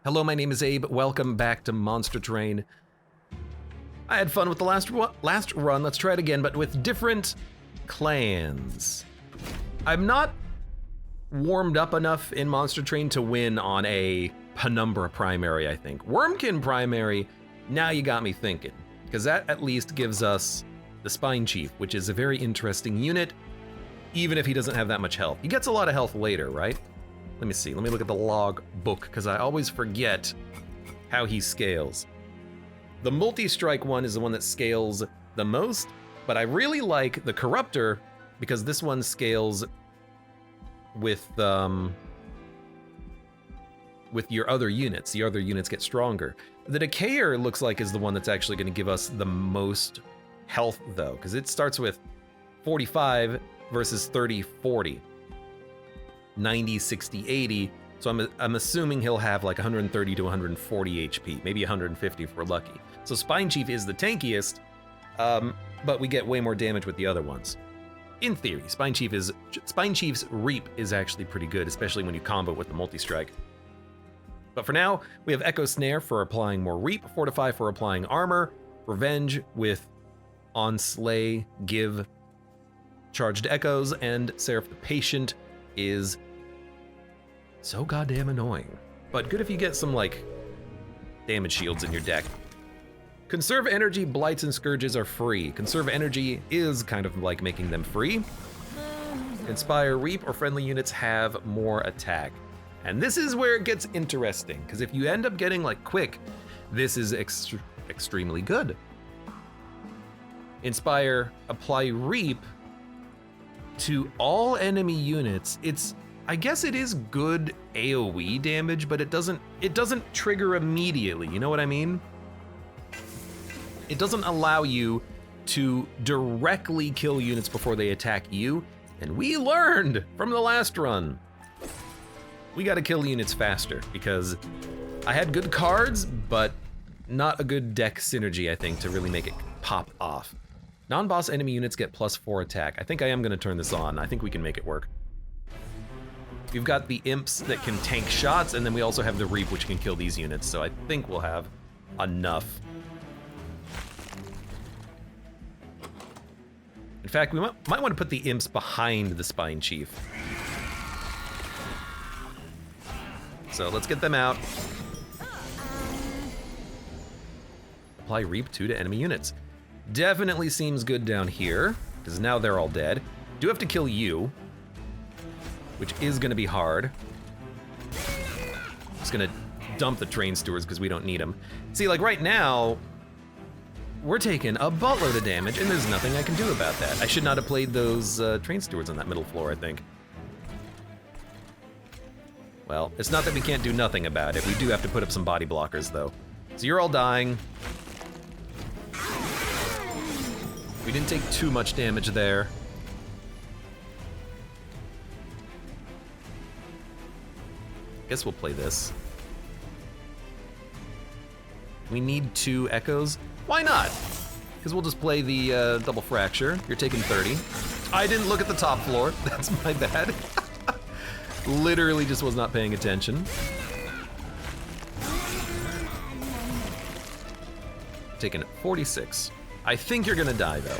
Hello, my name is Abe. Welcome back to Monster Train. I had fun with the last run. Let's try it again, but with different clans. I'm not warmed up enough in Monster Train to win on a Penumbra primary, I think. Wormkin primary, now you got me thinking, because that at least gives us the Spine Chief, which is a very interesting unit, even if he doesn't have that much health. He gets a lot of health later, right? Let me see, let me look at the log book, because I always forget how he scales. The multi-strike one is the one that scales the most, but I really like the Corruptor, because this one scales with your other units. The other units get stronger. The Decayer looks like is the one that's actually going to give us the most health, though, because it starts with 45 versus 30, 40. 90, 60, 80, so I'm assuming he'll have like 130 to 140 HP, maybe 150 if we're lucky. So Spine Chief is the tankiest, but we get way more damage with the other ones. In theory, Spine Chief's Reap is actually pretty good, especially when you combo with the multi-strike. But for now, we have Echo Snare for applying more Reap, Fortify for applying armor, Revenge with On Slay, give charged echoes, and Seraph the Patient is so goddamn annoying. But good if you get some, like, damage shields in your deck. Conserve Energy, Blights, and Scourges are free. Conserve Energy is kind of like making them free. Inspire, Reap, or friendly units have more attack. And this is where it gets interesting, because if you end up getting, like, Quick, this is extremely good. Inspire, apply Reap to all enemy units. I guess it is good AoE damage, but it doesn't trigger immediately, you know what I mean? It doesn't allow you to directly kill units before they attack you, and we learned from the last run. We gotta kill units faster, because I had good cards, but not a good deck synergy, I think, to really make it pop off. Non-boss enemy units get +4 attack. I think I am gonna turn this on. I think we can make it work. We've got the imps that can tank shots, and then we also have the Reap, which can kill these units, so I think we'll have enough. In fact, we might want to put the imps behind the Spine Chief. So let's get them out. Apply Reap 2 to enemy units. Definitely seems good down here, because now they're all dead. Do have to kill you, which is gonna be hard. Just gonna dump the train stewards because we don't need them. See, like right now, we're taking a buttload of damage and there's nothing I can do about that. I should not have played those train stewards on that middle floor, I think. Well, it's not that we can't do nothing about it. We do have to put up some body blockers though. So you're all dying. We didn't take too much damage there. Guess we'll play this. We need 2 echoes. Why not? Because we'll just play the double fracture. You're taking 30. I didn't look at the top floor. That's my bad. Literally just was not paying attention. Taking 46. I think you're gonna die though.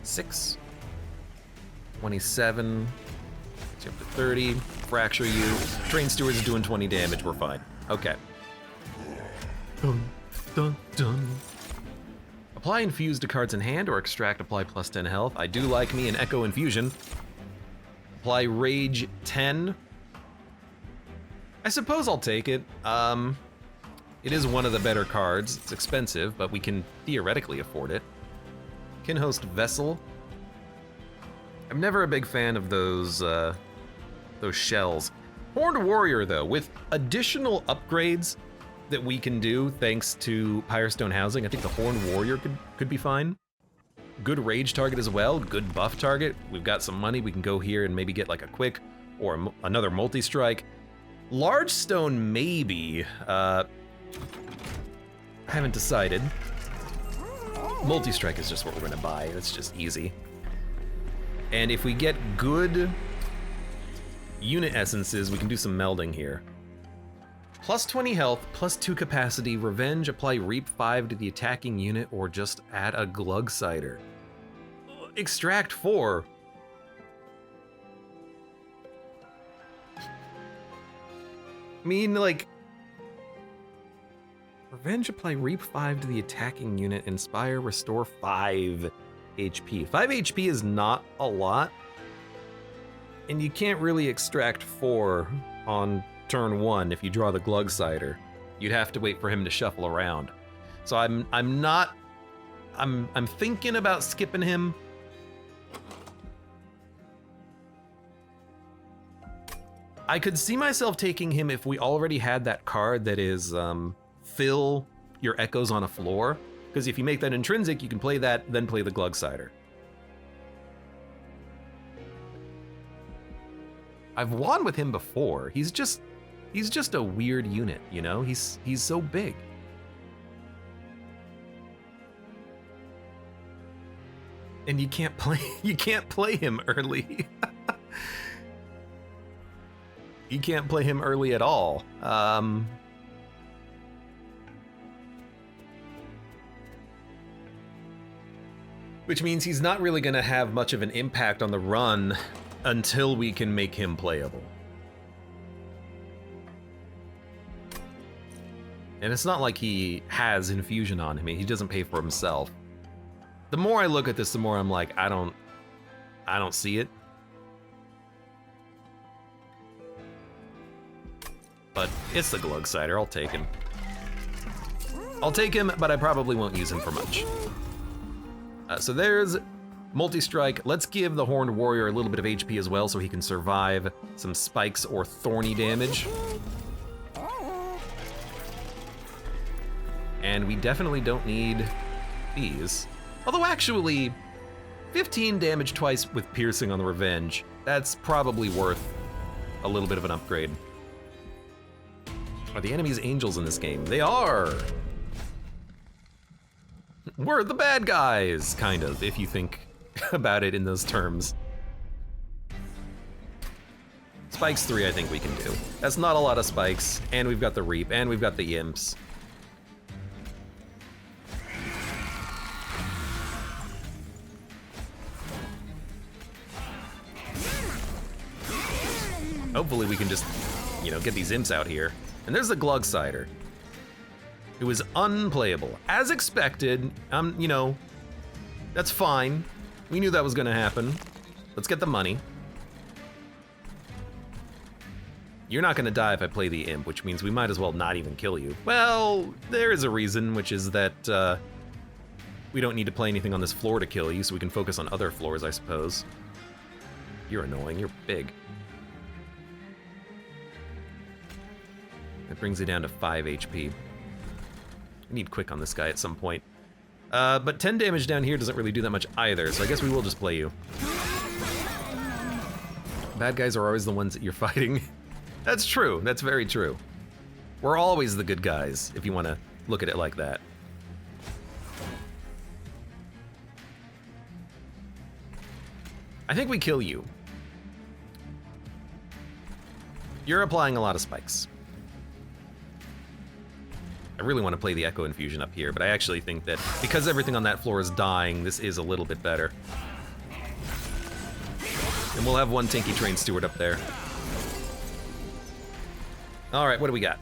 Six. 27, gets you up to 30, fracture you. Train stewards are doing 20 damage, we're fine. Okay. Dun, dun, dun. Apply infuse to cards in hand or extract apply +10 health. I do like me an Echo Infusion. Apply Rage 10. I suppose I'll take it. It is one of the better cards. It's expensive, but we can theoretically afford it. Can host Vessel. I'm never a big fan of those shells. Horned Warrior, though, with additional upgrades that we can do thanks to Pyrestone Housing, I think the Horned Warrior could be fine. Good rage target as well, good buff target. We've got some money, we can go here and maybe get like a quick or another multi-strike. Large Stone, maybe. I haven't decided. Multi-strike is just what we're gonna buy, it's just easy. And if we get good unit essences, we can do some melding here. Plus 20 health, plus 2 capacity, revenge, apply reap 5 to the attacking unit, or just add a glug cider. Extract 4. I mean, like, revenge, apply reap 5 to the attacking unit, inspire, restore 5 HP. 5 HP is not a lot, and you can't really extract 4 on turn 1 if you draw the glug cider. You'd have to wait for him to shuffle around. So I'm thinking about skipping him. I could see myself taking him if we already had that card that is fill your echoes on a floor, because if you make that intrinsic, you can play that, then play the glug cider. I've won with him before. He's just a weird unit, you know? He's so big. And you can't play him early. You can't play him early at all. Which means he's not really going to have much of an impact on the run until we can make him playable. And it's not like he has infusion on him. He doesn't pay for himself. The more I look at this, the more I'm like, I don't see it. But it's the glug cider, I'll take him. I'll take him, but I probably won't use him for much. So there's multi-strike. Let's give the Horned Warrior a little bit of HP as well so he can survive some spikes or thorny damage. And we definitely don't need these. Although actually, 15 damage twice with piercing on the revenge, that's probably worth a little bit of an upgrade. Are the enemies angels in this game? They are! We're the bad guys, kind of, if you think about it in those terms. Spikes 3 I think we can do. That's not a lot of spikes, and we've got the Reap, and we've got the Imps. Hopefully we can just, you know, get these Imps out here. And there's the glug cider. It was unplayable. As expected, you know, that's fine. We knew that was gonna happen. Let's get the money. You're not gonna die if I play the Imp, which means we might as well not even kill you. Well, there is a reason, which is that we don't need to play anything on this floor to kill you, so we can focus on other floors, I suppose. You're annoying, you're big. That brings it down to 5 HP. I need quick on this guy at some point. But 10 damage down here doesn't really do that much either, so I guess we will just play you. Bad guys are always the ones that you're fighting. That's true, that's very true. We're always the good guys, if you want to look at it like that. I think we kill you. You're applying a lot of spikes. I really want to play the Echo Infusion up here, but I actually think that because everything on that floor is dying, this is a little bit better. And we'll have one Tinky Train Steward up there. All right, what do we got?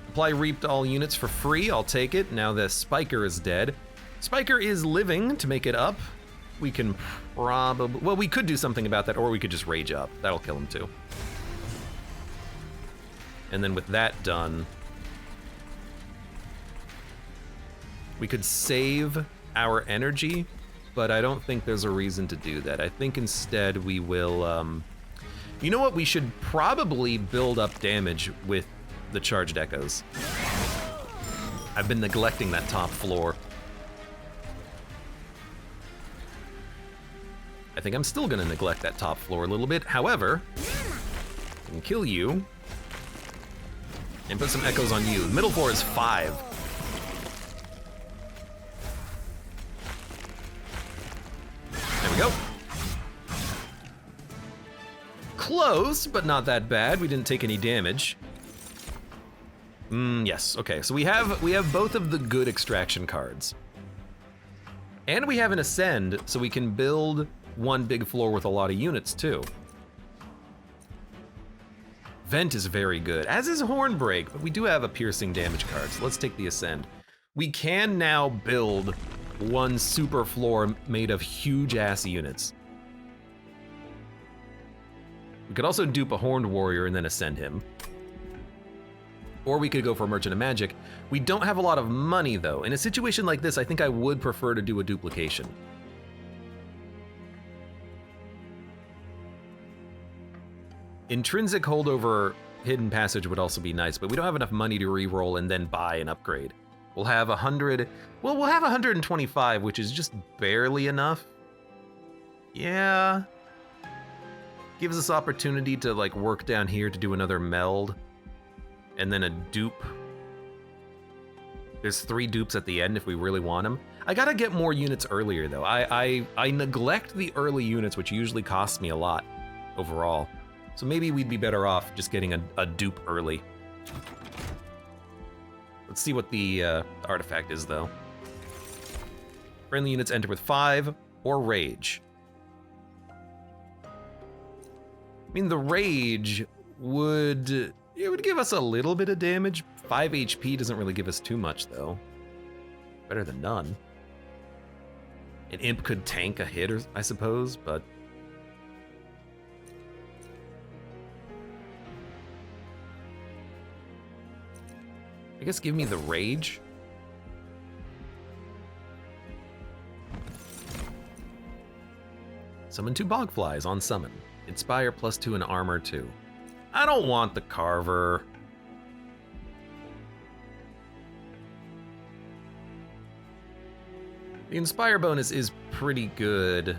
Apply Reap to all units for free, I'll take it. Now the Spiker is dead. Spiker is living to make it up. We can probably, well, we could do something about that, or we could just rage up. That'll kill him too. And then with that done, we could save our energy, but I don't think there's a reason to do that. I think instead we will, you know what? We should probably build up damage with the charged echoes. I've been neglecting that top floor. I think I'm still gonna neglect that top floor a little bit. However, I can kill you and put some echoes on you. Middle floor is 5. There we go. close, but not that bad. We didn't take any damage. Yes, okay, so we have both of the good extraction cards. And we have an ascend, so we can build one big floor with a lot of units too. Vent is very good, as is Hornbreak, but we do have a piercing damage card, so let's take the ascend. We can now build one super floor made of huge ass units. We could also dupe a Horned Warrior and then ascend him. Or we could go for Merchant of Magic. We don't have a lot of money though. In a situation like this, I think I would prefer to do a duplication. Intrinsic Holdover Hidden Passage would also be nice, but we don't have enough money to re-roll and then buy an upgrade. We'll have 100, well, we'll have 125, which is just barely enough. Yeah. Gives us opportunity to like work down here to do another meld. And then a dupe. There's 3 dupes at the end if we really want them. I gotta get more units earlier though. I neglect the early units, which usually costs me a lot overall. So maybe we'd be better off just getting a dupe early. Let's see what the artifact is though. Friendly units enter with 5 or Rage. I mean, the Rage would... It would give us a little bit of damage. 5 HP doesn't really give us too much, though. Better than none. An imp could tank a hit, I suppose, but... I guess give me the Rage. Summon 2 Bogflies on summon. Inspire +2 and armor 2. I don't want the Carver. The Inspire bonus is pretty good.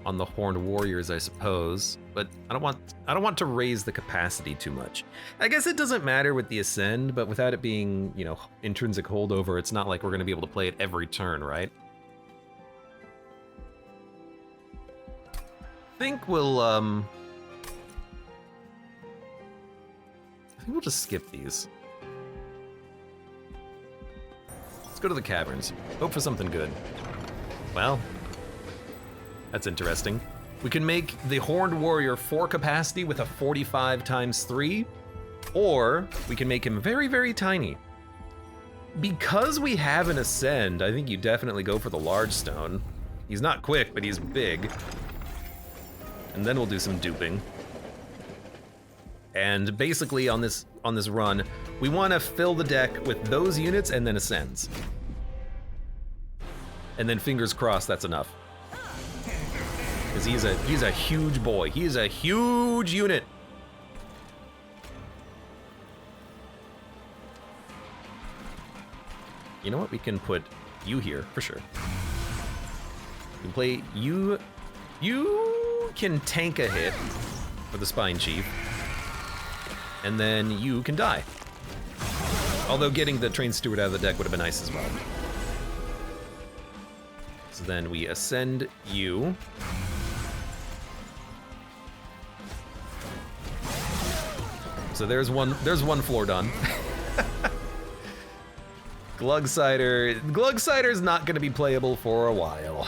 On the Horned Warriors, I suppose, but I don't want to raise the capacity too much. I guess it doesn't matter with the Ascend, but without it being, you know, intrinsic holdover, it's not like we're gonna be able to play it every turn, right? I think we'll just skip these. Let's go to the caverns. Hope for something good. Well, that's interesting. We can make the Horned Warrior 4 capacity with a 45 × 3, or we can make him very, very tiny. Because we have an Ascend, I think you definitely go for the large stone. He's not quick, but he's big. And then we'll do some duping. And basically on this run, we want to fill the deck with those units and then Ascends. And then fingers crossed that's enough. Because he's a huge boy. He is a huge unit. You know what? We can put you here for sure. We can play you. You can tank a hit for the Spine Chief, and then you can die. Although getting the Train Steward out of the deck would have been nice as well. So then we ascend you. So there's one floor done. Glugsider's not gonna be playable for a while.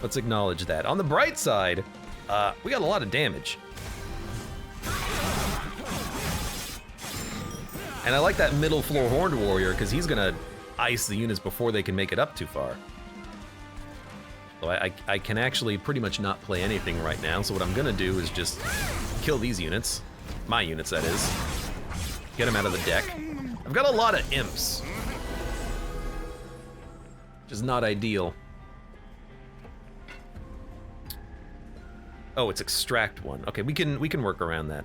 Let's acknowledge that. On the bright side, we got a lot of damage. And I like that middle floor Horned Warrior because he's gonna ice the units before they can make it up too far. So I can actually pretty much not play anything right now, so what I'm gonna do is just kill these units. My units, that is. Get them out of the deck. I've got a lot of imps, which is not ideal. Oh, it's extract one. Okay, we can work around that.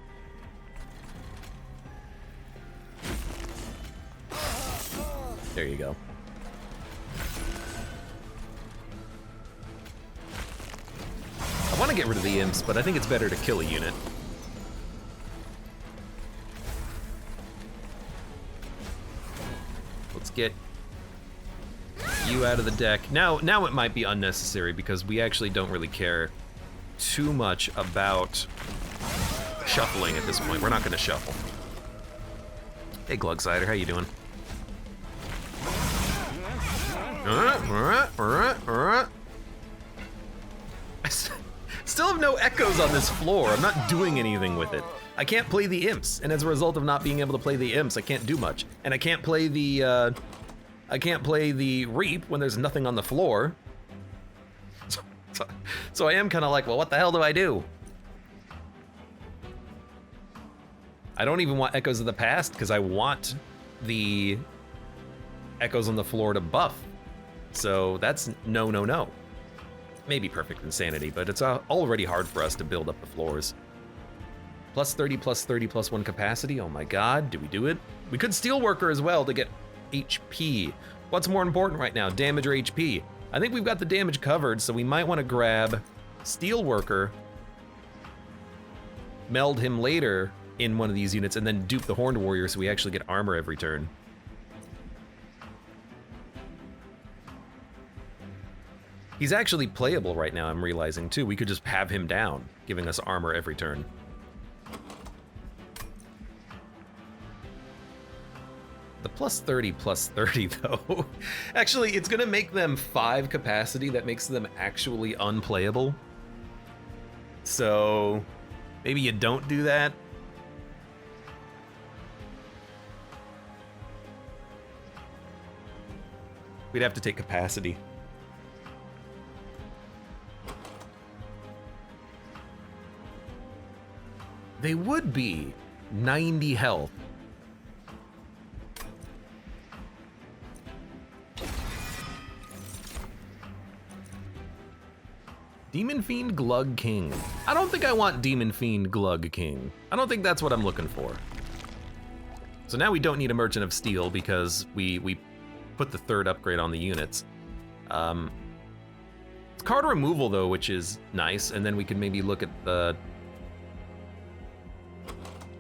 There you go. I want to get rid of the imps, but I think it's better to kill a unit. Let's get You out of the deck. Now it might be unnecessary because we actually don't really care too much about shuffling at this point. We're not going to shuffle. Hey, Glugsider, how you doing? I still have no echoes on this floor. I'm not doing anything with it. I can't play the imps, and as a result of not being able to play the imps, I can't do much. And I can't play the reap when there's nothing on the floor. So I am kind of like, well, what the hell do I do? I don't even want Echoes of the Past because I want the Echoes on the floor to buff. So that's no. Maybe Perfect Insanity, but it's already hard for us to build up the floors. Plus 30, plus 30, plus 1 capacity. Oh my god, do we do it? We could Steelworker as well to get HP. What's more important right now, damage or HP? I think we've got the damage covered, so we might want to grab Steelworker, meld him later in one of these units, and then dupe the Horned Warrior so we actually get armor every turn. He's actually playable right now, I'm realizing too. We could just have him down, giving us armor every turn. The plus 30 though. Actually, it's gonna make them 5 capacity. That makes them actually unplayable. So maybe you don't do that. We'd have to take capacity. They would be 90 health. Demon Fiend Glug King. I don't think I want Demon Fiend Glug King. I don't think that's what I'm looking for. So now we don't need a Merchant of Steel because we put the 3rd upgrade on the units. It's card removal though, which is nice, and then we can maybe look at the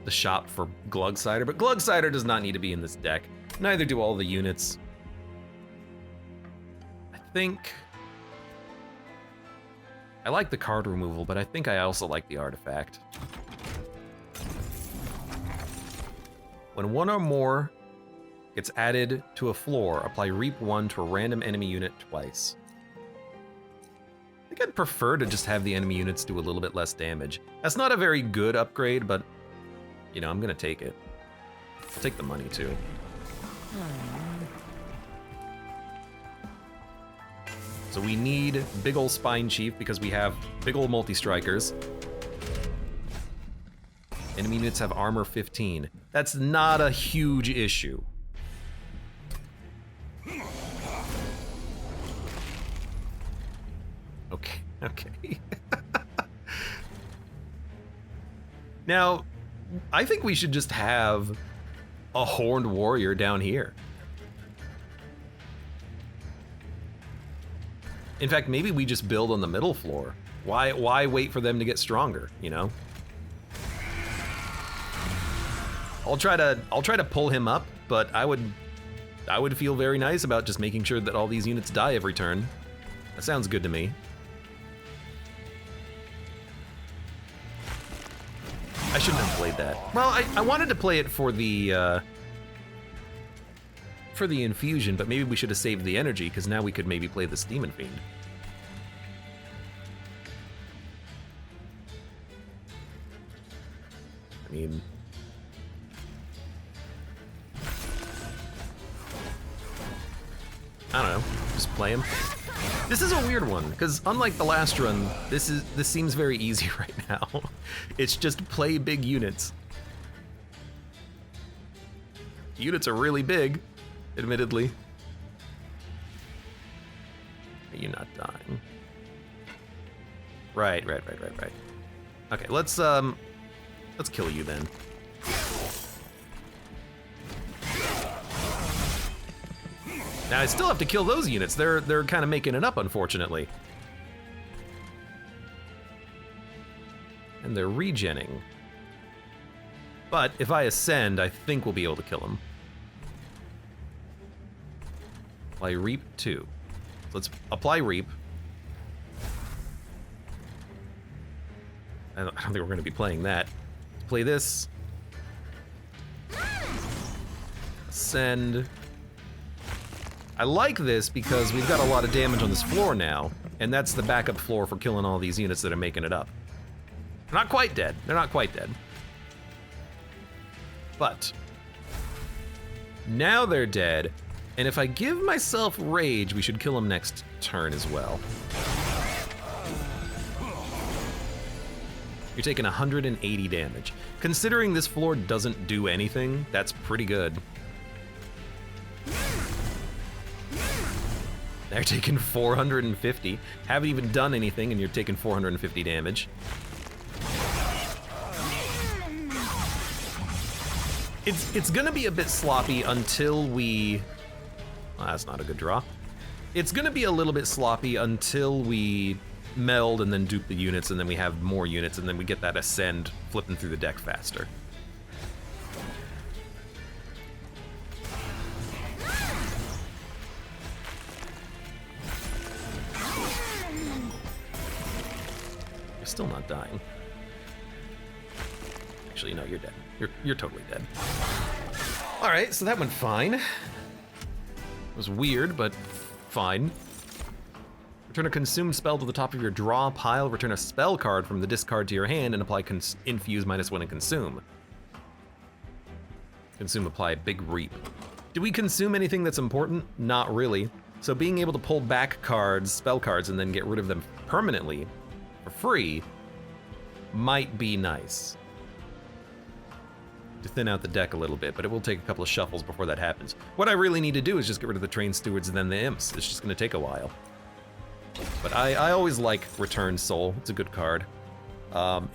shop for Glugsider, but Glugsider does not need to be in this deck. Neither do all the units. I think I like the card removal, but I think I also like the artifact. When 1 or more gets added to a floor, apply Reap 1 to a random enemy unit twice. I think I'd prefer to just have the enemy units do a little bit less damage. That's not a very good upgrade, but you know, I'm gonna take it. I'll take the money too. So we need big ol' Spine Chief because we have big ol' multi-strikers. Enemy units have armor 15. That's not a huge issue. Okay. Now, I think we should just have a Horned Warrior down here. In fact, maybe we just build on the middle floor. Why wait for them to get stronger, you know? I'll try to pull him up, but I would feel very nice about just making sure that all these units die every turn. That sounds good to me. I shouldn't have played that. Well, I wanted to play it for the infusion, but maybe we should have saved the energy, because now we could maybe play this Demon Fiend. I mean, I don't know, just play him. This is a weird one, because unlike the last run, this seems very easy right now. It's just play big units. Units are really big, admittedly. Are you not dying? Right. Okay, let's kill you then. Now I still have to kill those units. They're kind of making it up, unfortunately. And they're regenning. But if I ascend, I think we'll be able to kill them. Apply Reap 2. So let's apply Reap. I don't think we're going to be playing that. Let's play this. Ascend. I like this because we've got a lot of damage on this floor now, and that's the backup floor for killing all these units that are making it up. They're not quite dead. They're not quite dead. But now they're dead, and if I give myself rage, we should kill them next turn as well. You're taking 180 damage. Considering this floor doesn't do anything, that's pretty good. They're taking 450. Haven't even done anything, and you're taking 450 damage. It's gonna be a bit sloppy until we... Well, that's not a good draw. It's gonna be a little bit sloppy until we meld and then dupe the units, and then we have more units, and then we get that ascend flipping through the deck faster. You're still not dying. Actually, no, you're dead. You're totally dead. All right, so that went fine. It was weird, but fine. Return a consumed spell to the top of your draw pile. Return a spell card from the discard to your hand and apply infuse -1 and consume. Consume, apply big reap. Do we consume anything that's important? Not really. So being able to pull back cards, spell cards, and then get rid of them permanently for free might be nice. To thin out the deck a little bit, but it will take a couple of shuffles before that happens. What I really need to do is just get rid of the Train Stewards and then the Imps. It's just gonna take a while. But I always like Return Soul. It's a good card.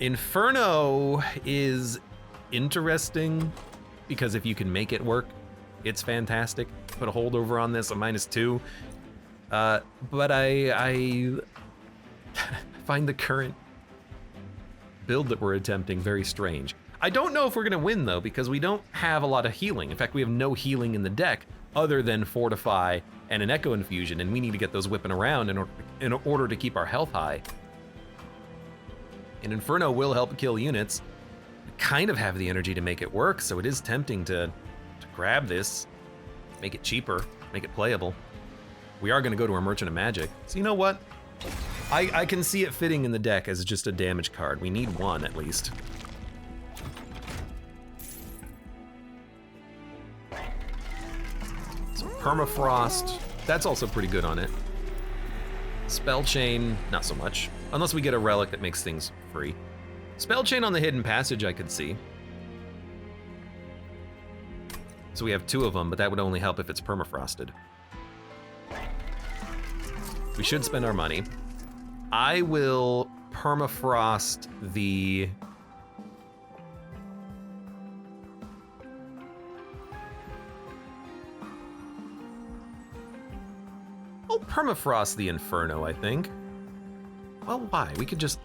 Inferno is interesting because if you can make it work, it's fantastic. Put a holdover on this, a -2. But I find the current build that we're attempting very strange. I don't know if we're gonna win though, because we don't have a lot of healing. In fact, we have no healing in the deck other than Fortify and an Echo Infusion, and we need to get those whipping around in order to keep our health high. And Inferno will help kill units. We kind of have the energy to make it work, so it is tempting to grab this, make it cheaper, make it playable. We are gonna go to our Merchant of Magic. So you know what? I can see it fitting in the deck as just a damage card. We need one at least. Permafrost, that's also pretty good on it. Spell Chain, not so much. Unless we get a relic that makes things free. Spell Chain on the Hidden Passage I could see. So we have 2 of them, but that would only help if it's permafrosted. We should spend our money. I will permafrost the... I'll permafrost the Inferno, I think. Well, why? We could just...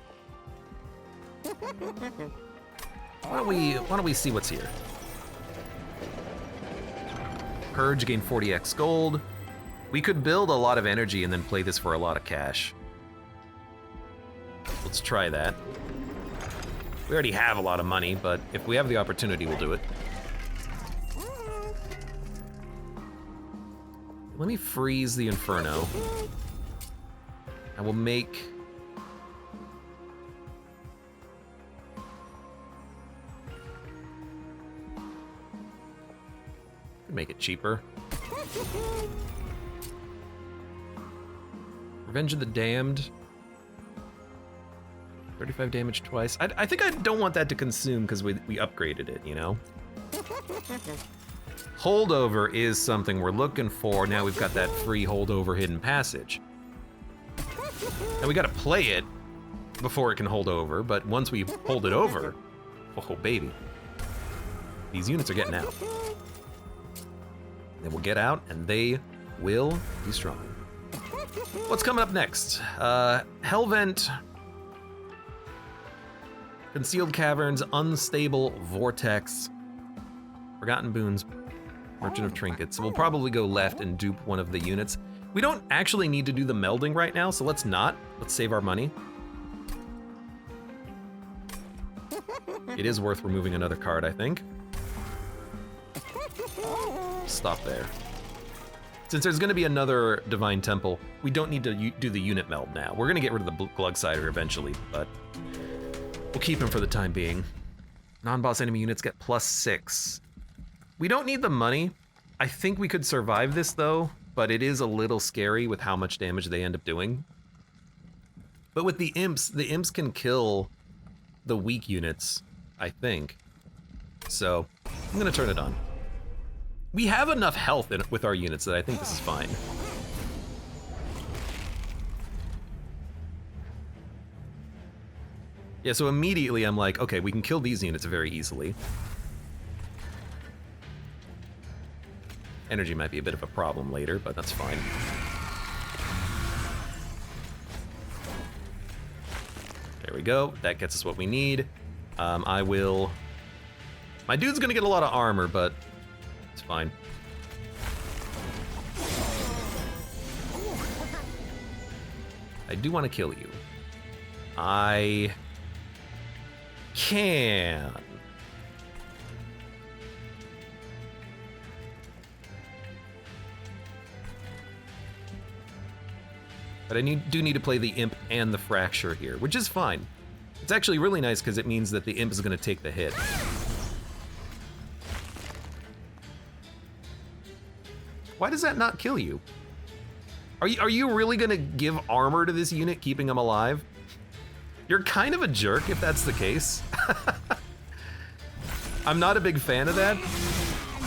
Why don't we see what's here? Purge, gain 40x gold. We could build a lot of energy and then play this for a lot of cash. Let's try that. We already have a lot of money, but if we have the opportunity, we'll do it. Let me freeze the Inferno. I will make... Make it cheaper. Revenge of the Damned. 35 damage twice. I think I don't want that to consume because we upgraded it, you know? Holdover is something we're looking for. Now we've got that free holdover hidden passage. And we gotta play it before it can hold over, but once we hold it over, oh baby. These units are getting out. They will get out and they will be strong. What's coming up next? Hellvent. Concealed Caverns, Unstable Vortex, Forgotten Boons. Merchant of Trinkets. We'll probably go left and dupe one of the units. We don't actually need to do the melding right now, so let's not. Let's save our money. It is worth removing another card, I think. Stop there. Since there's going to be another Divine Temple, we don't need to do the unit meld now. We're going to get rid of the Glugsider eventually, but we'll keep him for the time being. Non-boss enemy units get +6. We don't need the money. I think we could survive this, though, but it is a little scary with how much damage they end up doing. But with the imps can kill the weak units, I think. So I'm going to turn it on. We have enough health with our units that I think this is fine. Yeah, so immediately I'm like, okay, we can kill these units very easily. Energy might be a bit of a problem later, but that's fine. There we go. That gets us what we need. My dude's gonna get a lot of armor, but it's fine. I do want to kill you. I can. But I do need to play the Imp and the Fracture here, which is fine. It's actually really nice because it means that the Imp is going to take the hit. Why does that not kill you? Are you really going to give armor to this unit, keeping him alive? You're kind of a jerk if that's the case. I'm not a big fan of that.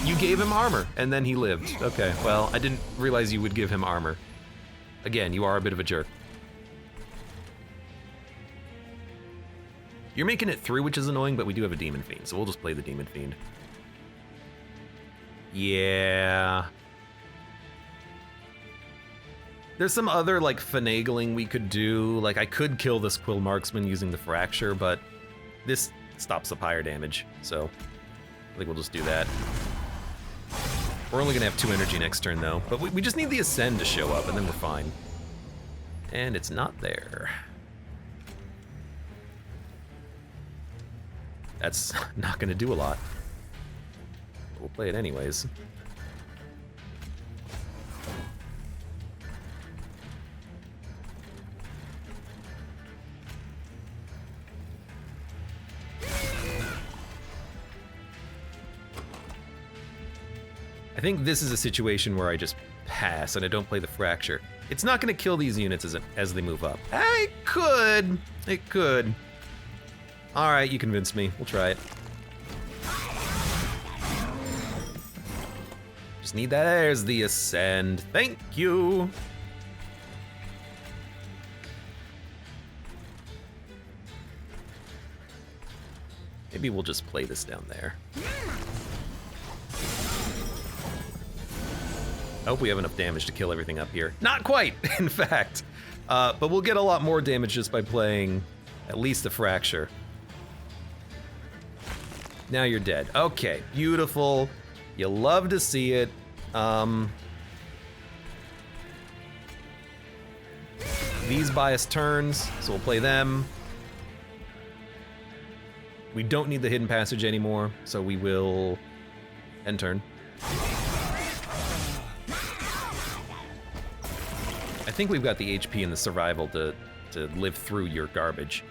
You gave him armor, and then he lived. Okay, well, I didn't realize you would give him armor. Again, you are a bit of a jerk. You're making it through, which is annoying, but we do have a Demon Fiend, so we'll just play the Demon Fiend. Yeah. There's some other, like, finagling we could do. Like, I could kill this Quill Marksman using the Fracture, but this stops the pyre damage, so I think we'll just do that. We're only gonna have 2 energy next turn, though. But we just need the Ascend to show up, and then we're fine. And it's not there. That's not gonna do a lot. We'll play it anyways. I think this is a situation where I just pass and I don't play the Fracture. It's not going to kill these units as they move up. It could. It could. All right, you convinced me. We'll try it. Just need that. There's the Ascend. Thank you. Maybe we'll just play this down there. I hope we have enough damage to kill everything up here. Not quite, in fact. But we'll get a lot more damage just by playing at least a Fracture. Now you're dead. Okay, beautiful. You love to see it. These buy us turns, so we'll play them. We don't need the Hidden Passage anymore, so we will end turn. I think we've got the HP and the survival to live through your garbage.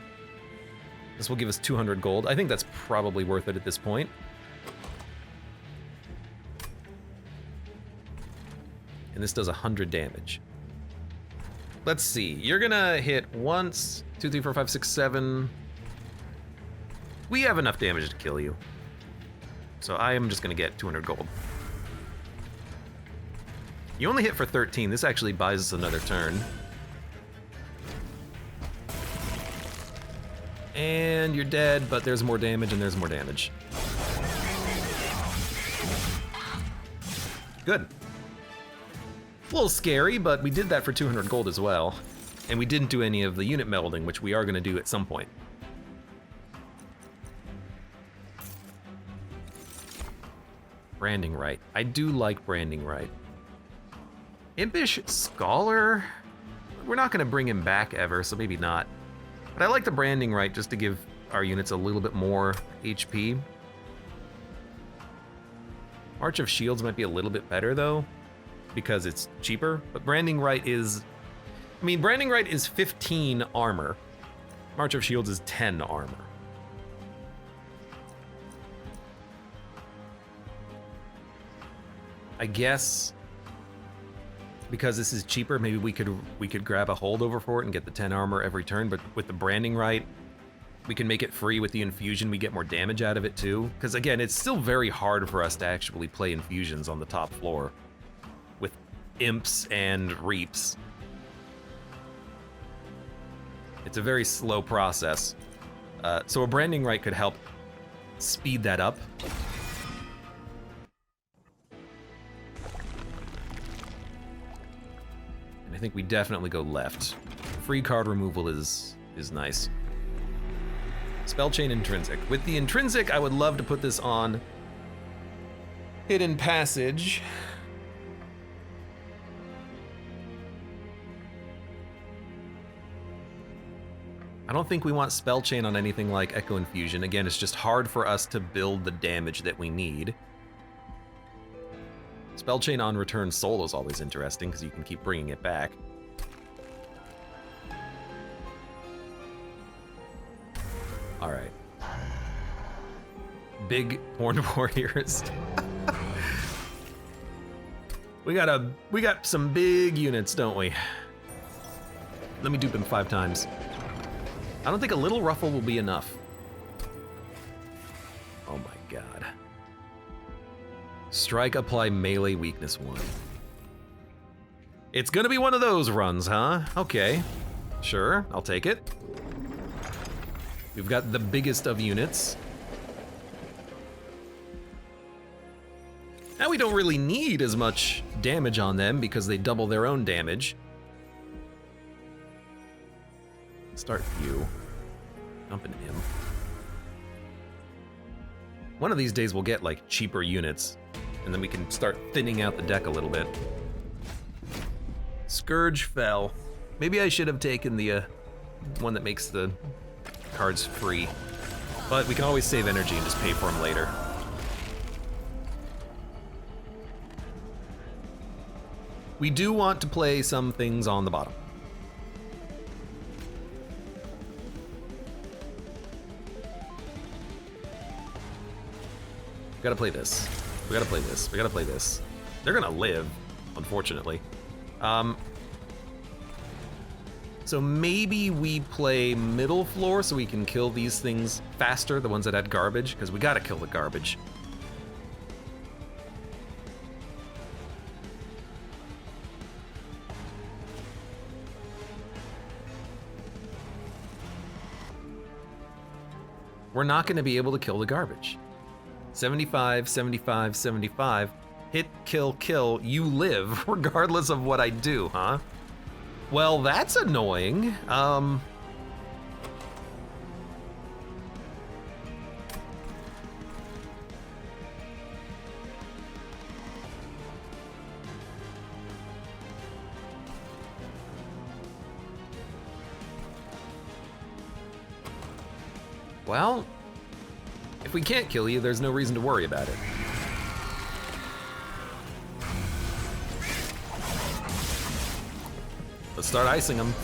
This will give us 200 gold. I think that's probably worth it at this point. And this does 100 damage. Let's see. You're gonna hit once, 2, 3, 4, 5, 6, 7. We have enough damage to kill you. So I am just gonna get 200 gold. You only hit for 13. This actually buys us another turn. And you're dead, but there's more damage and there's more damage. Good. A little scary, but we did that for 200 gold as well. And we didn't do any of the unit melding, which we are going to do at some point. Branding right. I do like branding right. Impish Scholar? We're not gonna bring him back ever, so maybe not. But I like the branding right just to give our units a little bit more HP. March of Shields might be a little bit better though, because it's cheaper, but branding right is, I mean, branding right is 15 armor. March of Shields is 10 armor. I guess because this is cheaper, maybe we could grab a holdover for it and get the 10 armor every turn, but with the branding right, we can make it free with the infusion. We get more damage out of it too. Because again, it's still very hard for us to actually play infusions on the top floor with imps and reaps. It's a very slow process. So a branding right could help speed that up. And I think we definitely go left. Free card removal is nice. Spell chain intrinsic. With the intrinsic, I would love to put this on hidden passage. I don't think we want spell chain on anything like Echo Infusion. Again, it's just hard for us to build the damage that we need. Spell chain on return soul is always interesting because you can keep bringing it back. All right. Big horned warriors. we got some big units, don't we? Let me dupe him 5 times. I don't think a little ruffle will be enough. Oh my god. Strike, apply melee weakness 1. It's gonna be one of those runs, huh? Okay. Sure, I'll take it. We've got the biggest of units. Now we don't really need as much damage on them because they double their own damage. Start you. Dump an imp. One of these days we'll get like cheaper units, and then we can start thinning out the deck a little bit. Scourge fell. Maybe I should have taken the one that makes the cards free, but we can always save energy and just pay for them later. We do want to play some things on the bottom. We gotta play this. We gotta play this. We gotta play this. They're gonna live, unfortunately. So maybe we play middle floor so we can kill these things faster, the ones that had garbage, because we gotta kill the garbage. We're not gonna be able to kill the garbage. 75, 75, 75. Hit, kill, kill, you live, regardless of what I do, huh? Well, that's annoying. Well, if we can't kill you, there's no reason to worry about it. Let's start icing them.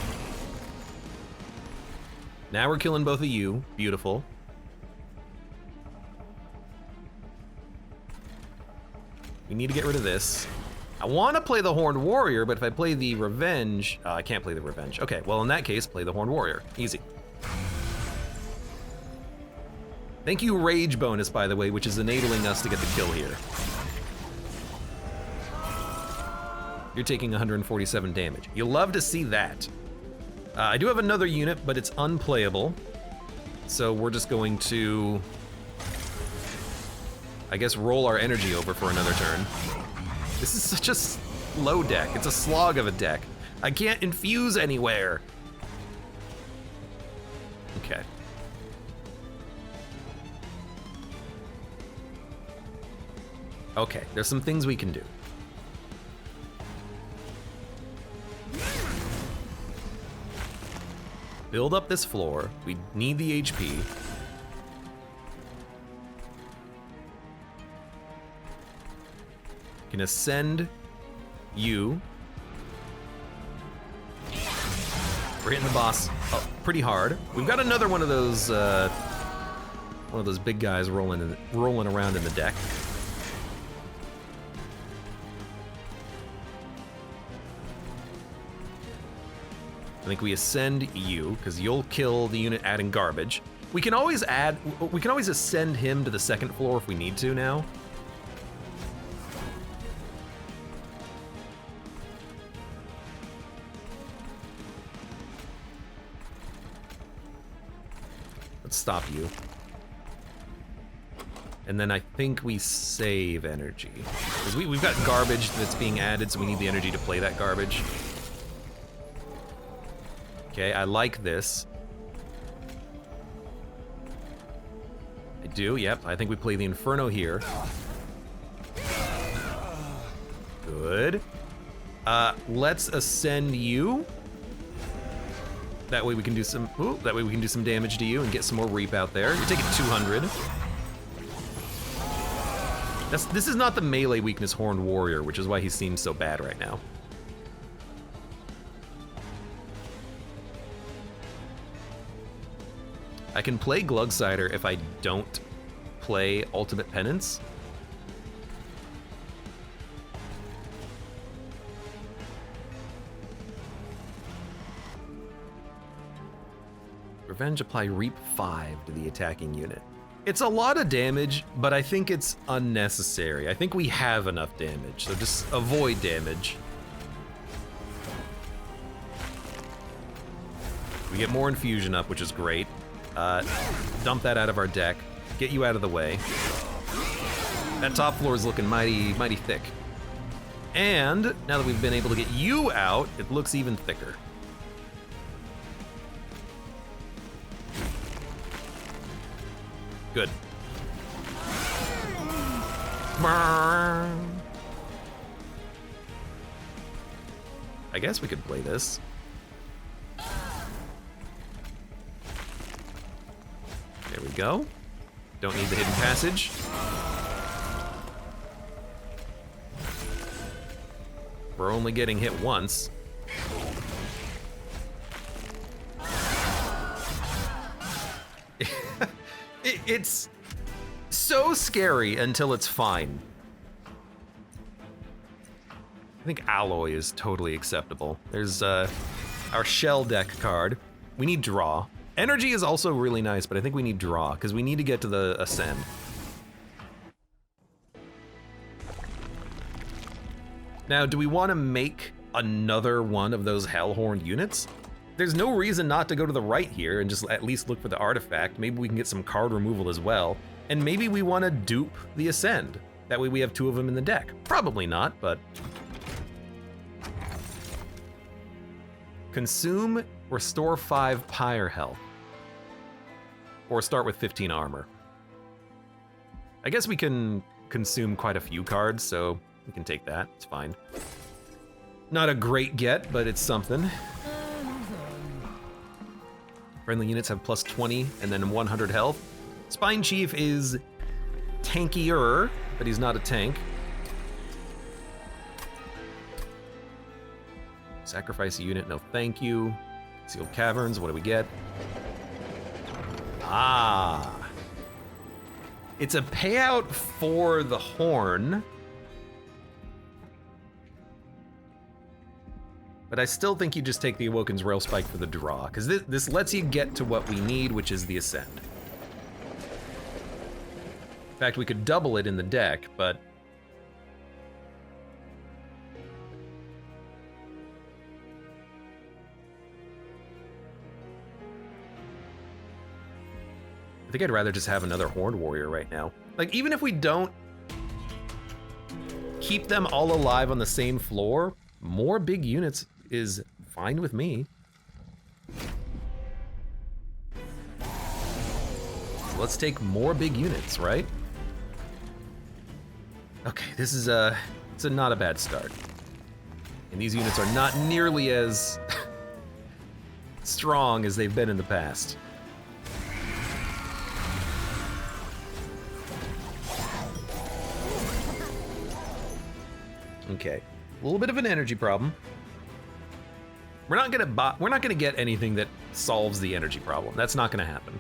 Now we're killing both of you. Beautiful. We need to get rid of this. I want to play the Horned Warrior, but if I play the Revenge, I can't play the Revenge. Okay, well in that case, play the Horned Warrior. Easy. Thank you, Rage bonus, by the way, which is enabling us to get the kill here. You're taking 147 damage. You'll love to see that. I do have another unit, but it's unplayable. So we're just going to, I guess, roll our energy over for another turn. This is such a slow deck. It's a slog of a deck. I can't infuse anywhere. Okay. Okay, there's some things we can do. Build up this floor. We need the HP. Can ascend you. We're hitting the boss pretty hard. We've got another one of those big guys rolling around in the deck. I think we ascend you because you'll kill the unit adding garbage. We can always ascend him to the second floor if we need to now. Let's stop you. And then I think we save energy. Because we've got garbage that's being added, so we need the energy to play that garbage. Okay, I like this. I do, yep. I think we play the Inferno here. Good. Let's ascend you. That way we can do some damage to you and get some more reap out there. You're taking 200. This is not the melee weakness Horned Warrior, which is why he seems so bad right now. I can play Glugsider if I don't play Ultimate Penance. Revenge, apply Reap 5 to the attacking unit. It's a lot of damage, but I think it's unnecessary. I think we have enough damage, so just avoid damage. We get more infusion up, which is great. Dump that out of our deck. Get you out of the way. That top floor is looking mighty thick. And now that we've been able to get you out, it looks even thicker. Good. I guess we could play this. There we go. Don't need the hidden passage. We're only getting hit once. It's so scary until it's fine. I think Alloy is totally acceptable. There's our Shell deck card. We need Draw. Energy is also really nice, but I think we need Draw, because we need to get to the Ascend. Now, do we want to make another one of those Hellhorn units? There's no reason not to go to the right here and just at least look for the artifact. Maybe we can get some card removal as well. And maybe we want to dupe the Ascend. That way we have two of them in the deck. Probably not, but... Consume, restore 5 Pyre health. Or start with 15 armor. I guess we can consume quite a few cards, so we can take that. It's fine. Not a great get, but it's something. Friendly units have plus 20 and then 100 health. Spine Chief is tankier, but he's not a tank. Sacrifice a unit, no thank you. Sealed Caverns, what do we get? Ah. It's a payout for the horn. But I still think you just take the Awoken's Rail Spike for the draw, because this lets you get to what we need, which is the Ascend. In fact, we could double it in the deck, but... I think I'd rather just have another Horned Warrior right now. Like, even if we don't keep them all alive on the same floor, more big units is fine with me. Let's take more big units, right? Okay, this is it's a not a bad start. And these units are not nearly as strong as they've been in the past. Okay, a little bit of an energy problem. We're not gonna get anything that solves the energy problem. That's not gonna happen.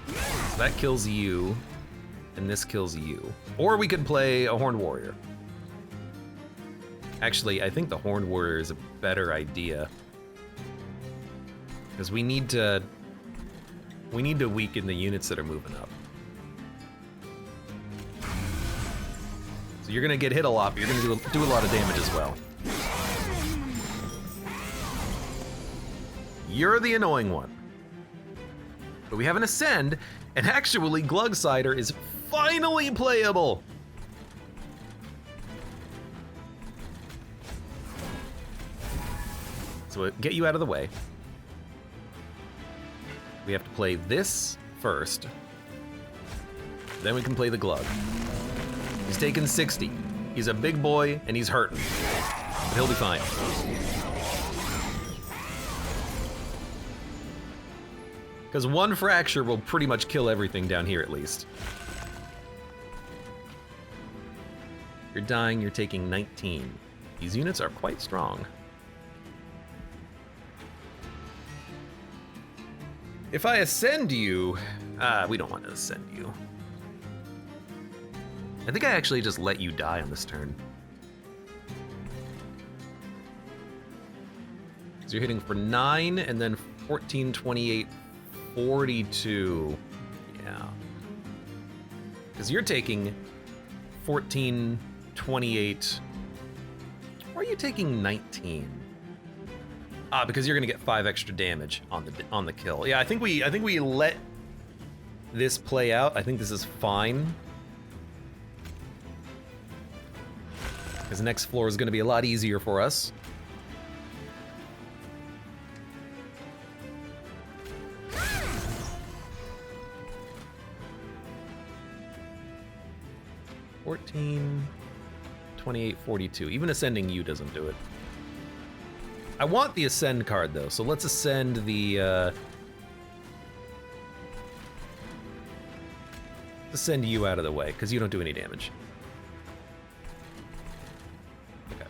So that kills you, and this kills you. Or we could play a Horned Warrior. Actually, I think the Horned Warrior is a better idea. Because we need to weaken the units that are moving up. So you're gonna get hit a lot, but you're gonna do a lot of damage as well. You're the annoying one. But we have an Ascend, and actually Glugsider is finally playable! So we'll get you out of the way. We have to play this first. Then we can play the Glug. He's taking 60. He's a big boy, and he's hurting. But he'll be fine. Because one fracture will pretty much kill everything down here, at least. You're dying, you're taking 19. These units are quite strong. If I ascend you, we don't want to ascend you. I think I actually just let you die on this turn. So you're hitting for 9, and then 14, 28, 42. Yeah. Because you're taking 14, 28. Or are you taking 19? Because you're gonna get 5 extra damage on the kill. Yeah, I think we let this play out. I think this is fine. Because the next floor is gonna be a lot easier for us. (14, 28, 42). Even ascending you doesn't do it. I want the Ascend card, though, so let's ascend the, send you out of the way, because you don't do any damage. Okay.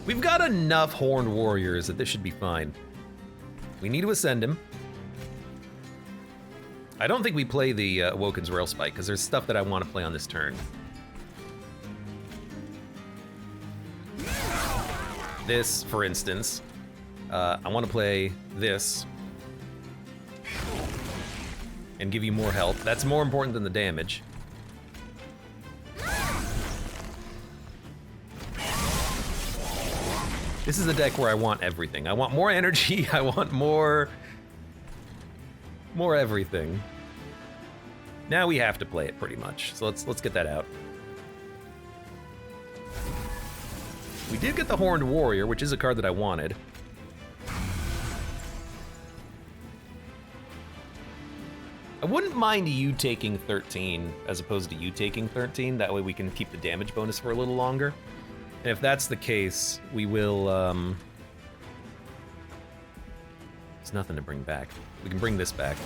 We've got enough Horned Warriors that this should be fine. We need to ascend him. I don't think we play the Awoken's Rail Spike, because there's stuff that I want to play on this turn. This, for instance, I want to play this and give you more health. That's more important than the damage. This is a deck where I want everything. I want more energy, I want more everything. Now we have to play it pretty much. So let's get that out. We did get the Horned Warrior, which is a card that I wanted. I wouldn't mind you taking 13 as opposed to you taking 13. That way we can keep the damage bonus for a little longer. And if that's the case, we will, there's nothing to bring back. We can bring this back.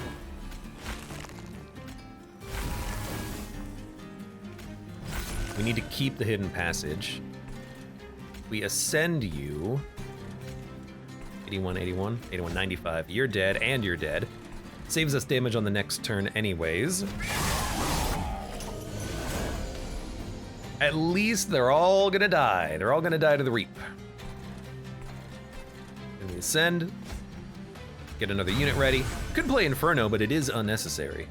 We need to keep the Hidden Passage. We ascend you. 81, 81, 81, 95. You're dead, and you're dead. Saves us damage on the next turn anyways. At least they're all gonna die. They're all gonna die to the Reap. And we ascend. Get another unit ready. Could play Inferno, but it is unnecessary.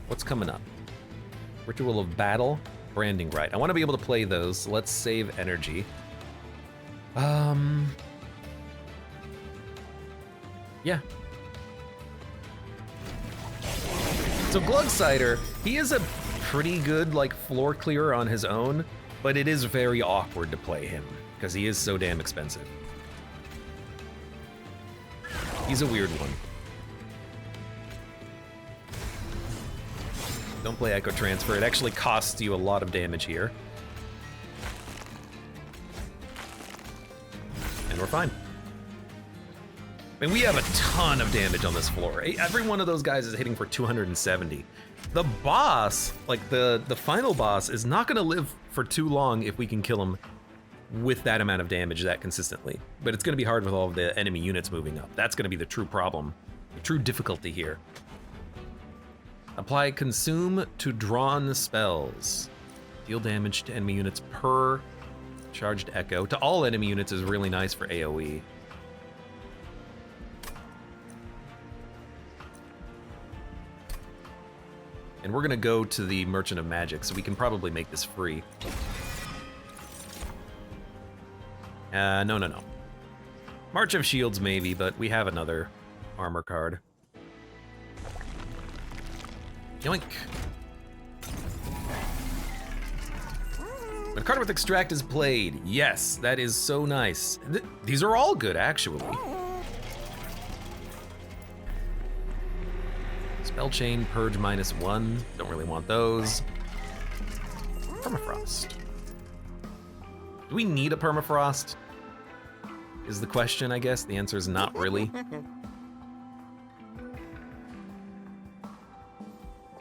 What's coming up? Ritual of Battle, Branding Rite. I want to be able to play those. So let's save energy. Yeah. So Glugsider, he is a pretty good like floor clearer on his own, but it is very awkward to play him because he is so damn expensive. He's a weird one. Don't play Echo Transfer. It actually costs you a lot of damage here. And we're fine. I mean, we have a ton of damage on this floor. Every one of those guys is hitting for 270. The boss, like the final boss, is not gonna live for too long if we can kill him with that amount of damage that consistently. But it's gonna be hard with all of the enemy units moving up. That's gonna be the true problem, the true difficulty here. Apply Consume to drawn spells. Deal damage to enemy units per charged Echo. To all enemy units is really nice for AoE. And we're gonna go to the Merchant of Magic, so we can probably make this free. No. March of Shields maybe, but we have another armor card. Yoink. When a card with Extract is played, yes, that is so nice. These are all good, actually. Spell Chain, Purge -1. Don't really want those. Permafrost. Do we need a Permafrost? Is the question, I guess. The answer is not really.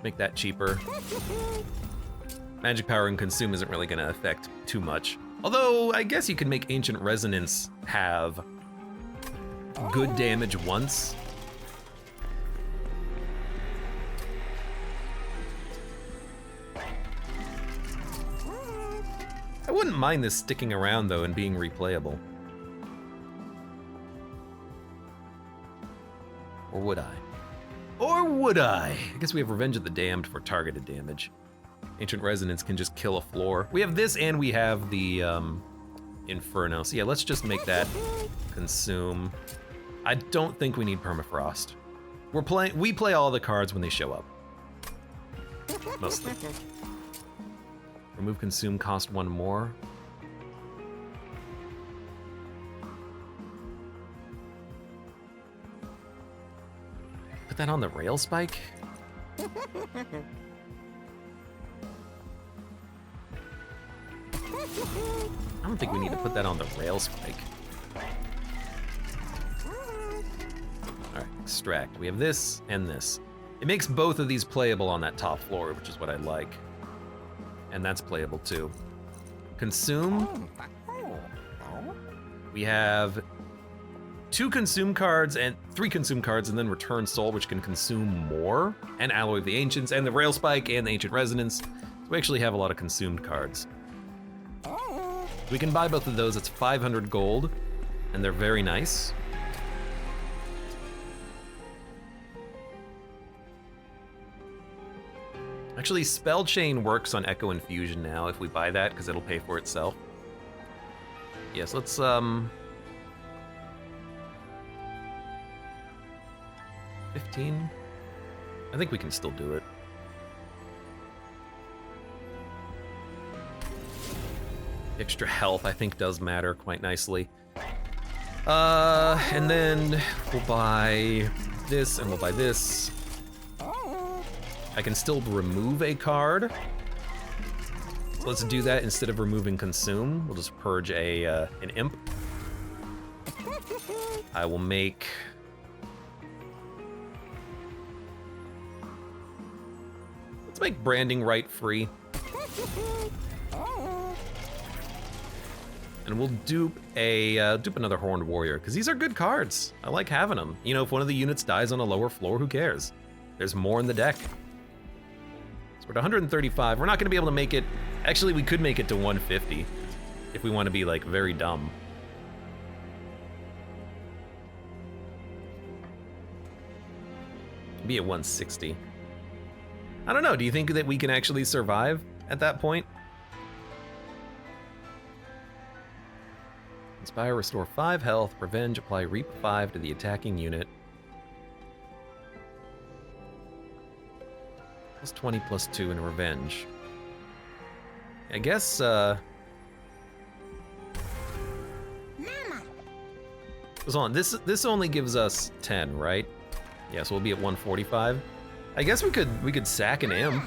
Make that cheaper. Magic Power and Consume isn't really gonna affect too much. Although, I guess you can make Ancient Resonance have good damage once. I wouldn't mind this sticking around, though, and being replayable. Or would I? Or would I? I guess we have Revenge of the Damned for targeted damage. Ancient Resonance can just kill a floor. We have this and we have the Inferno. So yeah, let's just make that Consume. I don't think we need Permafrost. We play all the cards when they show up. Mostly. Remove Consume, cost 1 more. Put that on the Rail Spike? I don't think we need to put that on the Rail Spike. Alright, Extract. We have this and this. It makes both of these playable on that top floor, which is what I like. And that's playable too. Consume. We have 2 Consume cards and 3 Consume cards, and then Return Soul, which can consume more, and Alloy of the Ancients, and the Rail Spike, and the Ancient Resonance. So we actually have a lot of consumed cards. We can buy both of those. It's 500 gold, and they're very nice. Actually, Spell Chain works on Echo Infusion now if we buy that, because it'll pay for itself. Yes, let's 15? I think we can still do it. Extra health, I think, does matter quite nicely. And then we'll buy this, and we'll buy this. I can still remove a card. So let's do that instead of removing Consume. We'll just purge an Imp. I will make... Let's make Branding Right free. And we'll dupe another Horned Warrior, because these are good cards. I like having them. You know, if one of the units dies on a lower floor, who cares? There's more in the deck. So we're at 135. We're not going to be able to make it... Actually, we could make it to 150 if we want to be, like, very dumb. Be at 160. I don't know. Do you think that we can actually survive at that point? Inspire, restore 5 health, Revenge, apply Reap 5 to the attacking unit. Plus 20 plus 2 in revenge. I guess, Hold on, this only gives us 10, right? Yeah, so we'll be at 145. I guess we could sack an imp.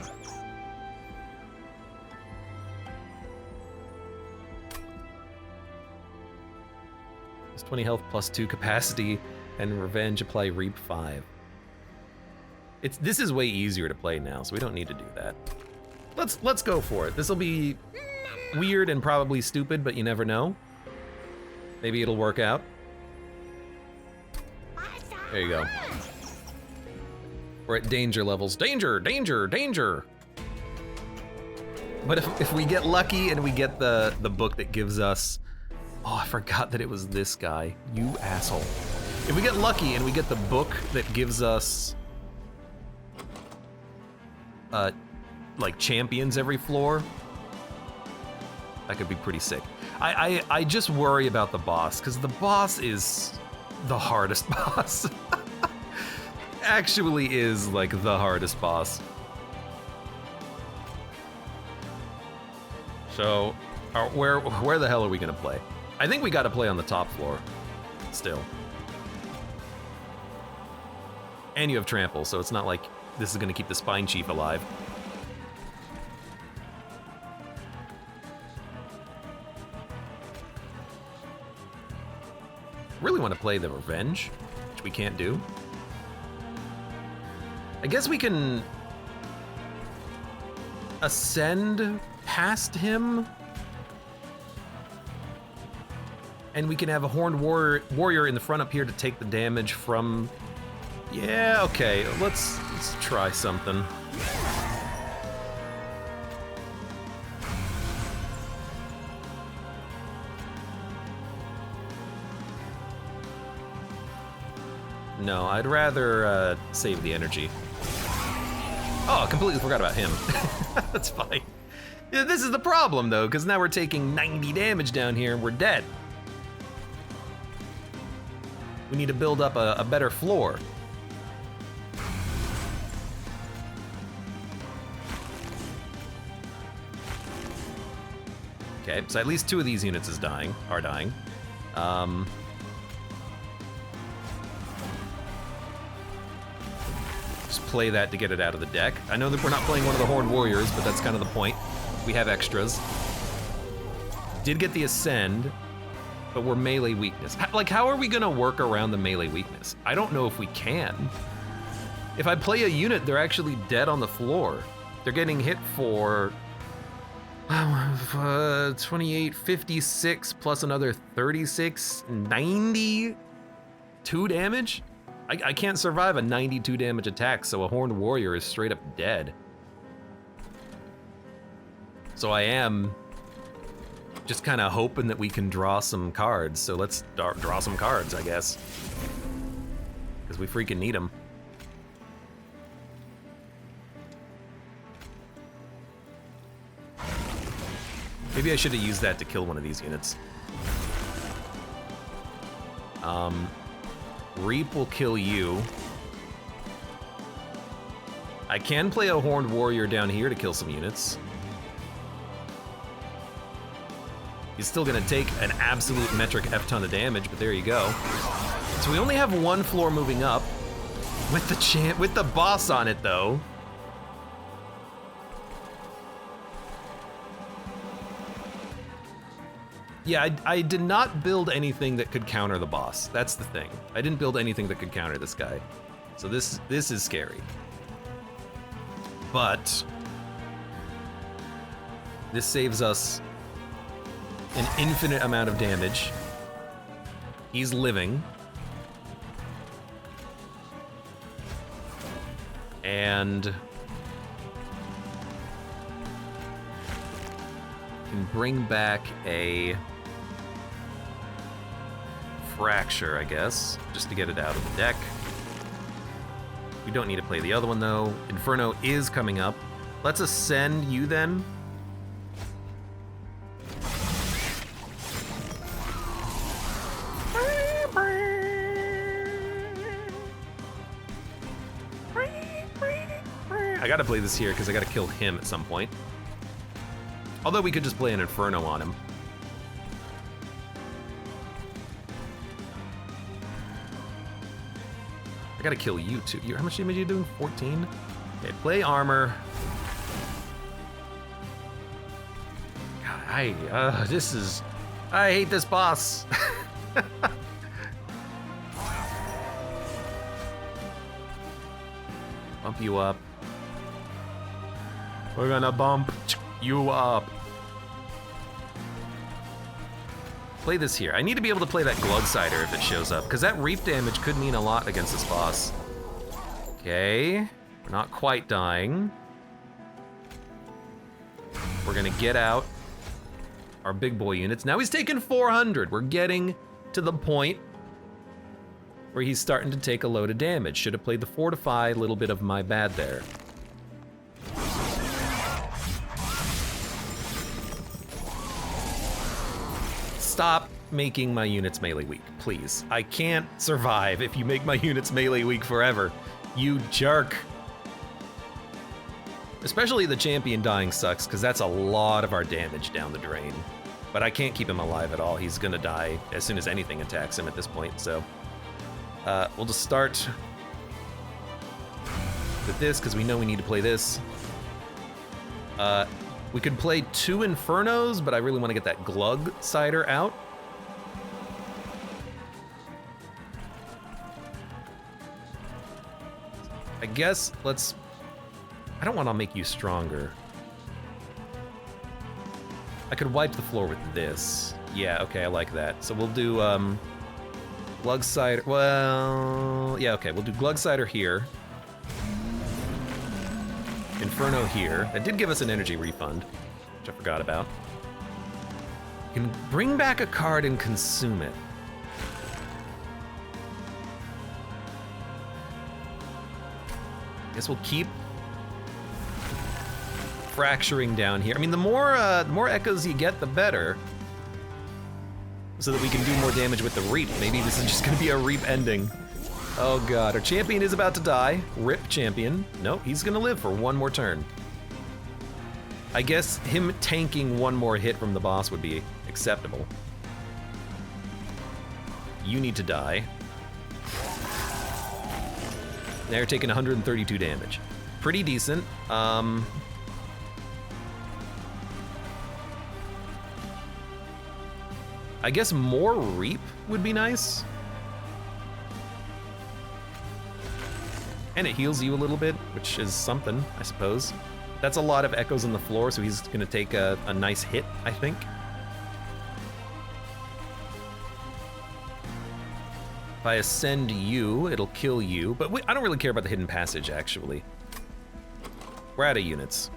Plus 20 health, plus 2 capacity, and revenge apply reap 5. This is way easier to play now, so we don't need to do that. Let's go for it. This will be weird and probably stupid, but you never know. Maybe it'll work out. There you go. We're at danger levels. Danger, danger, danger. But if we get lucky and we get the book that gives us... Oh, I forgot that it was this guy. You asshole. If we get lucky and we get the book that gives us... like champions every floor, that could be pretty sick. I just worry about the boss, because the boss is the hardest boss. Actually is like the hardest boss. So, where the hell are we gonna play? I think we gotta play on the top floor, still. And you have trample, so it's not like this is gonna keep the Spine Chief alive. Really want to play the revenge, which we can't do. I guess we can ascend past him, and we can have a horned warrior in the front up here to take the damage from... Yeah, okay, let's try something. No, I'd rather save the energy. Oh, I completely forgot about him. That's fine. Yeah, this is the problem, though, because now we're taking 90 damage down here and we're dead. We need to build up a better floor. Okay, so at least 2 of these units are dying. Just play that to get it out of the deck. I know that we're not playing one of the Horned Warriors, but that's kind of the point. We have extras. Did get the Ascend, but we're melee weakness. How are we gonna work around the melee weakness? I don't know if we can. If I play a unit, they're actually dead on the floor. They're getting hit for 28, 56, plus another 36, 92 damage? I can't survive a 92 damage attack, so a Horned Warrior is straight up dead. So I am just kind of hoping that we can draw some cards, so let's draw some cards, I guess. Because we freaking need them. Maybe I should have used that to kill one of these units. Reap will kill you. I can play a Horned Warrior down here to kill some units. He's still gonna take an absolute metric F ton of damage, but there you go. So we only have 1 floor moving up. With the boss on it, though. Yeah, I did not build anything that could counter the boss. That's the thing. I didn't build anything that could counter this guy. So this is scary. But this saves us an infinite amount of damage. He's living. And can bring back a fracture, I guess, just to get it out of the deck. We don't need to play the other one, though. Inferno is coming up. Let's ascend you, then. I gotta play this here because I gotta kill him at some point. Although we could just play an Inferno on him. I gotta kill you too. How much damage are you doing? 14? Okay, play armor. God, I hate this boss. Bump you up. We're gonna bump you up. Play this here. I need to be able to play that Glugsider if it shows up, because that reap damage could mean a lot against this boss. Okay, we're not quite dying. We're gonna get out our big boy units. Now he's taking 400. We're getting to the point where he's starting to take a load of damage. Should have played the Fortify, a little bit of my bad there. Stop making my units melee weak, please. I can't survive if you make my units melee weak forever. You jerk. Especially the champion dying sucks, because that's a lot of our damage down the drain. But I can't keep him alive at all. He's gonna die as soon as anything attacks him at this point, so. We'll just start with this, because we know we need to play this. We could play 2 Infernos, but I really want to get that Glugsider out. I guess let's... I don't want to make you stronger. I could wipe the floor with this. Yeah, okay, I like that. So we'll do, Glugsider... Well... Yeah, okay, we'll do Glugsider here. Inferno here. That did give us an energy refund, which I forgot about. You can bring back a card and consume it. Guess we'll keep fracturing down here. I mean, the more echoes you get, the better. So that we can do more damage with the reap. Maybe this is just gonna be a reap ending. Oh god, our champion is about to die. Rip champion. Nope, he's gonna live for one more turn. I guess him tanking one more hit from the boss would be acceptable. You need to die. They're taking 132 damage. Pretty decent. I guess more reap would be nice. And it heals you a little bit, which is something, I suppose. That's a lot of echoes on the floor, so he's gonna take a nice hit, I think. If I ascend you, it'll kill you, but I don't really care about the hidden passage, actually. We're out of units,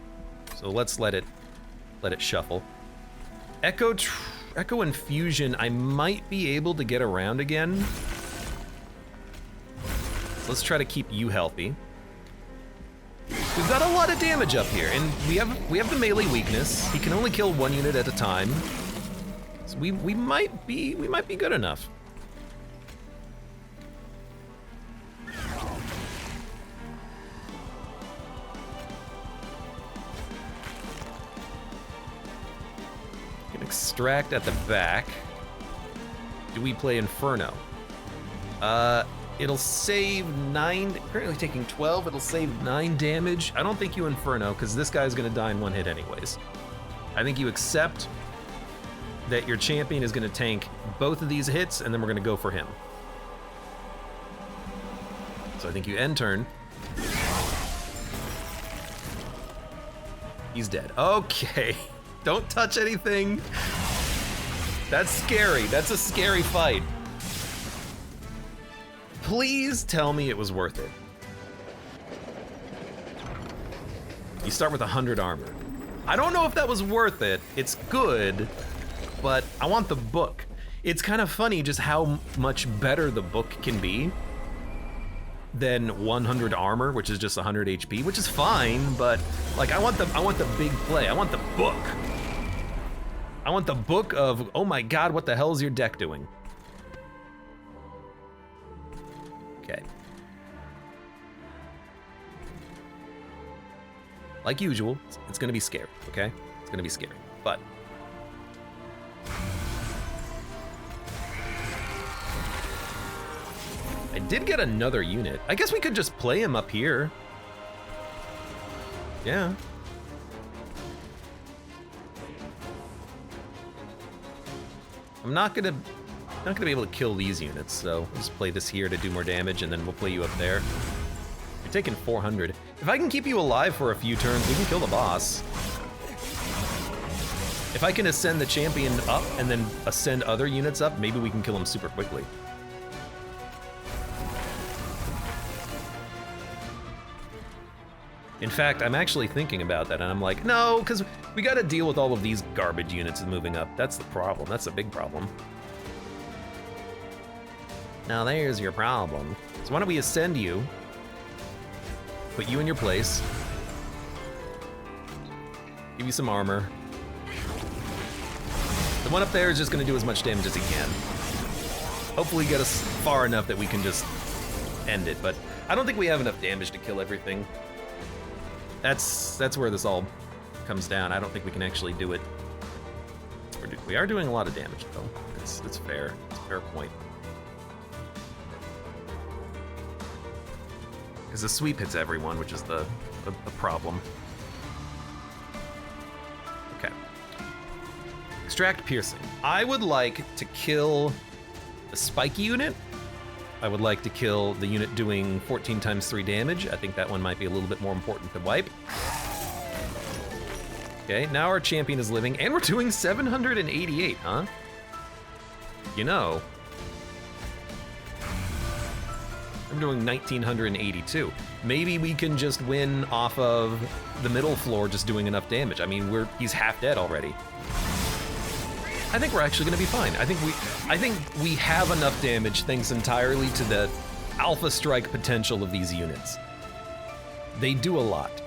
so let's let it shuffle. Echo Infusion, I might be able to get around again. Let's try to keep you healthy. We've got a lot of damage up here, and we have the melee weakness. He can only kill 1 unit at a time. So we might be good enough. Can extract at the back. Do we play Inferno? It'll save 9, currently taking 12, it'll save 9 damage. I don't think you Inferno, because this guy's gonna die in 1 hit anyways. I think you accept that your champion is gonna tank both of these hits, and then we're gonna go for him. So I think you end turn. He's dead. Okay, don't touch anything. That's scary, that's a scary fight. Please tell me it was worth it. You start with 100 armor. I don't know if that was worth it. It's good, but I want the book. It's kind of funny just how much better the book can be than 100 armor, which is just 100 HP, which is fine, but like I want the big play. I want the book. I want the book of, oh my god, what the hell is your deck doing? Okay. like usual, it's gonna be scary, okay? It's gonna be scary, but I did get another unit. I guess we could just play him up here. Yeah. I'm not gonna be able to kill these units, so we'll just play this here to do more damage, and then we'll play you up there. You're taking 400. If I can keep you alive for a few turns, we can kill the boss. If I can ascend the champion up and then ascend other units up, maybe we can kill him super quickly. In fact, I'm actually thinking about that, and I'm like, no, because we gotta deal with all of these garbage units moving up. That's the problem. That's a big problem. Now there's your problem. So why don't we ascend you, put you in your place, give you some armor. The one up there is just gonna do as much damage as he can. Hopefully get us far enough that we can just end it, but I don't think we have enough damage to kill everything. That's where this all comes down. I don't think we can actually do it. We are doing a lot of damage, though. It's fair. It's a fair point. Because the sweep hits everyone, which is the problem. Okay. Extract piercing. I would like to kill the spiky unit. I would like to kill the unit doing 14 times 3 damage. I think that one might be a little bit more important to wipe. Okay, now our champion is living, and we're doing 788, huh? You know, I'm doing 1982. Maybe we can just win off of the middle floor just doing enough damage. I mean, he's half dead already. I think we're actually gonna be fine. I think we have enough damage thanks entirely to the alpha strike potential of these units. They do a lot.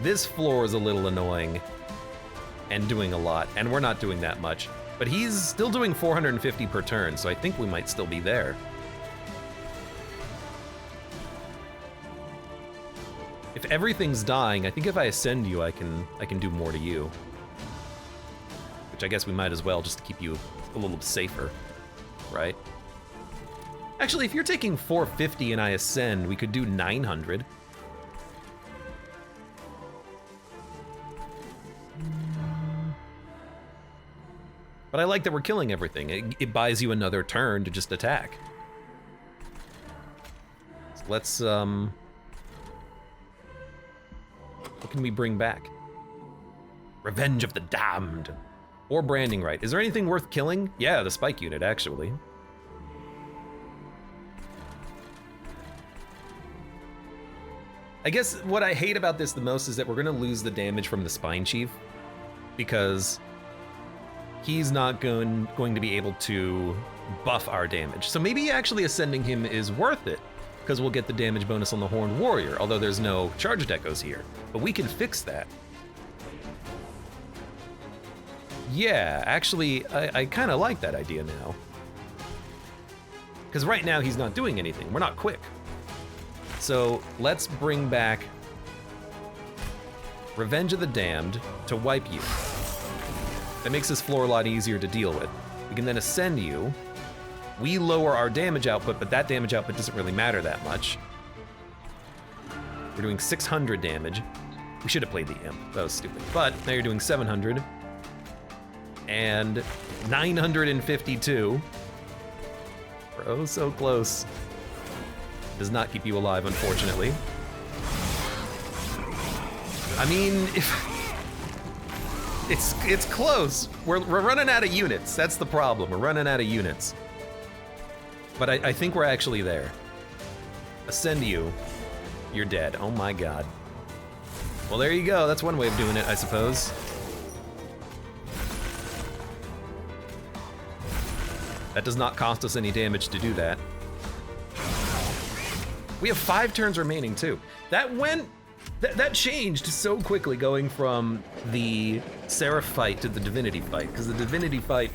This floor is a little annoying and doing a lot, and we're not doing that much. But he's still doing 450 per turn, so I think we might still be there. If everything's dying, I think if I ascend you, I can do more to you. Which I guess we might as well, just to keep you a little safer, right? Actually, if you're taking 450 and I ascend, we could do 900. But I like that we're killing everything. It buys you another turn to just attack. So let's, what can we bring back? Revenge of the Damned. Or Branding Right. Is there anything worth killing? Yeah, the spike unit, actually. I guess what I hate about this the most is that we're gonna lose the damage from the Spine Chief, because he's not going to be able to buff our damage. So maybe actually ascending him is worth it, because we'll get the damage bonus on the Horned Warrior, although there's no charge decos here. But we can fix that. Yeah, actually, I kind of like that idea now. Because right now he's not doing anything. We're not quick. So let's bring back Revenge of the Damned to wipe you. That makes this floor a lot easier to deal with. We can then ascend you. We lower our damage output, but that damage output doesn't really matter that much. We're doing 600 damage. We should have played the Imp. That was stupid. But now you're doing 700. And 952. We're oh so close. Does not keep you alive, unfortunately. I mean, it's close. We're running out of units. That's the problem. We're running out of units. But I think we're actually there. Ascend you. You're dead. Oh my god. Well, there you go. That's one way of doing it, I suppose. That does not cost us any damage to do that. We have 5 turns remaining, too. That changed so quickly, going from the Seraph fight to the Divinity fight, because the Divinity fight,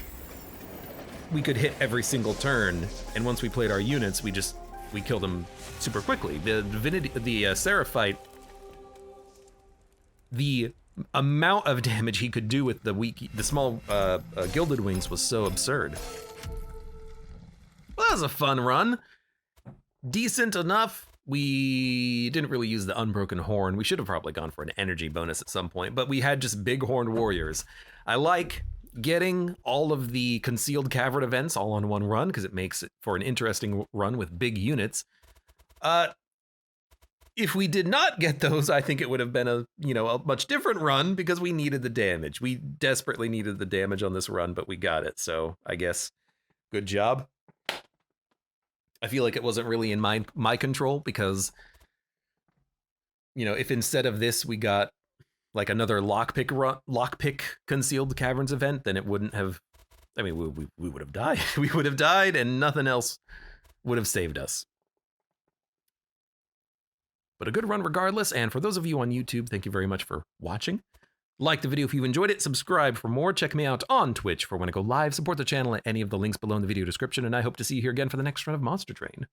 we could hit every single turn, and once we played our units, we just we killed him super quickly. The Seraph fight, the amount of damage he could do with the small gilded wings was so absurd. Well, that was a fun run. Decent enough. We didn't really use the unbroken horn. We should have probably gone for an energy bonus at some point, but we had just big horned warriors. I like getting all of the concealed cavern events all on one run because it makes it for an interesting run with big units. If we did not get those, I think it would have been a much different run because we needed the damage. We desperately needed the damage on this run, but we got it. So I guess good job. I feel like it wasn't really in my control because, if instead of this we got like another lockpick concealed caverns event, then it wouldn't have. I mean, we would have died. We would have died, and nothing else would have saved us. But a good run regardless. And for those of you on YouTube, thank you very much for watching. Like the video if you enjoyed it, subscribe for more, check me out on Twitch for when I go live, support the channel at any of the links below in the video description, and I hope to see you here again for the next run of Monster Train.